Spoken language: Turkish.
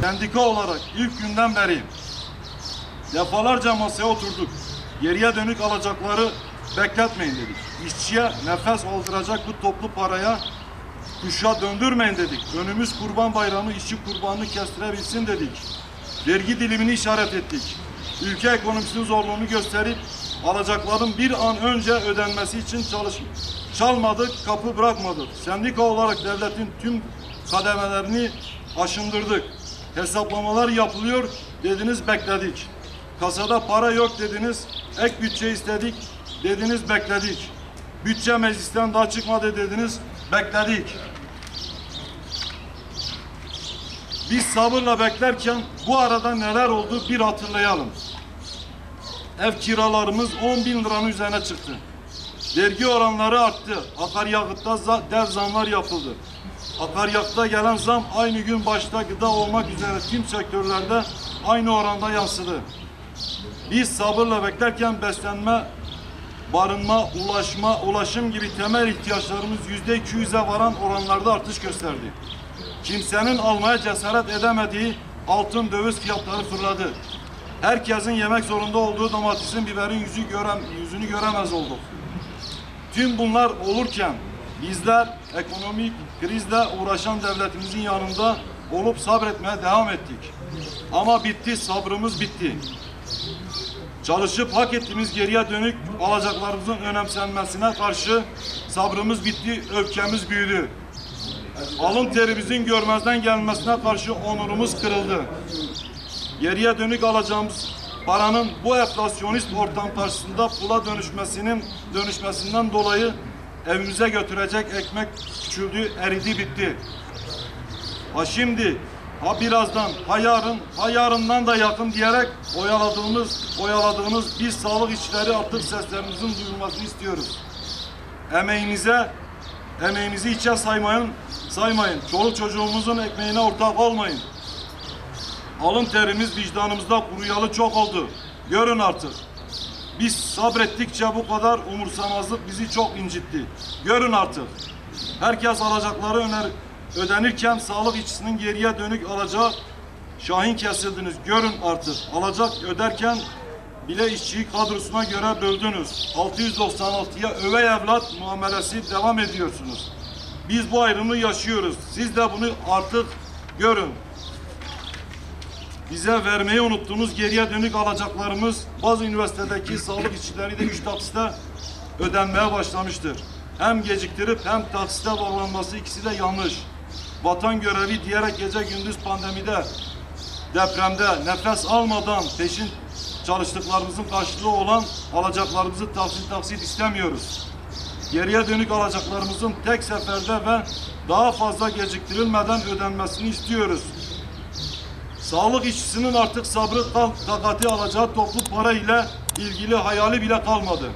Sendika olarak ilk günden beri defalarca masaya oturduk. Geriye dönük alacakları bekletmeyin dedik. İşçiye nefes aldıracak bu toplu paraya kuşa döndürmeyin dedik. Önümüz Kurban Bayramı, işçi kurbanını kestirebilsin dedik. Vergi dilimini işaret ettik. Ülke ekonomisinin zorluğunu gösterip alacakların bir an önce ödenmesi için çalmadık, kapı bırakmadık. Sendika olarak devletin tüm kademelerini aşındırdık. Hesaplamalar yapılıyor dediniz, bekledik. Kasada para yok dediniz, ek bütçe istedik dediniz, bekledik. Bütçe meclisten daha çıkmadı dediniz, bekledik. Biz sabırla beklerken bu arada neler oldu bir hatırlayalım. Ev kiralarımız 10.000 liranın üzerine çıktı. Vergi oranları arttı. Akaryakıtta dev zamlar yapıldı. Akaryakıta gelen zam aynı gün başta gıda olmak üzere tüm sektörlerde aynı oranda yansıdı. Biz sabırla beklerken beslenme, barınma, ulaşım gibi temel ihtiyaçlarımız %200'e varan oranlarda artış gösterdi. Kimsenin almaya cesaret edemediği altın döviz fiyatları fırladı. Herkesin yemek zorunda olduğu domatesin, biberin yüzünü göremez olduk. Tüm bunlar olurken bizler ekonomik krizle uğraşan devletimizin yanında olup sabretmeye devam ettik. Ama bitti, sabrımız bitti. Çalışıp hak ettiğimiz geriye dönük alacaklarımızın önemsenmesine karşı sabrımız bitti, öfkemiz büyüdü. Alın terimizin görmezden gelmesine karşı onurumuz kırıldı. Geriye dönük alacağımız paranın bu enflasyonist ortam karşısında pula dönüşmesinden dolayı evimize götürecek ekmek küçüldü, eridi, bitti. Ha şimdi, ha birazdan, ha yarın, ha yarından da yakın diyerek oyaladığımız biz sağlık işçileri artık seslerimizin duyulmasını istiyoruz. Emeğimizi hiçe saymayın. Çoluk çocuğumuzun ekmeğine ortak olmayın. Alın terimiz vicdanımızda kuruyalı çok oldu. Görün artık. Biz sabrettikçe bu kadar umursamazlık bizi çok incitti. Görün artık. Herkes alacakları ödenirken sağlık işçisinin geriye dönük alacağı şahin kesildiniz. Görün artık. Alacak öderken bile işçiyi kadrosuna göre böldünüz. 696'ya övey evlat muamelesi devam ediyorsunuz. Biz bu ayrımı yaşıyoruz. Siz de bunu artık görün. Bize vermeyi unuttuğunuz geriye dönük alacaklarımız bazı üniversitedeki sağlık işçileri de 3 taksite ödenmeye başlamıştır. Hem geciktirip hem taksite bağlanması, ikisi de yanlış. Vatan görevi diyerek gece gündüz pandemide, depremde nefes almadan peşin çalıştıklarımızın karşılığı olan alacaklarımızı taksit istemiyoruz. Geriye dönük alacaklarımızın tek seferde ve daha fazla geciktirilmeden ödenmesini istiyoruz. Sağlık işçisinin artık sabrı, takati alacağı toplu para ile ilgili hayali bile kalmadı.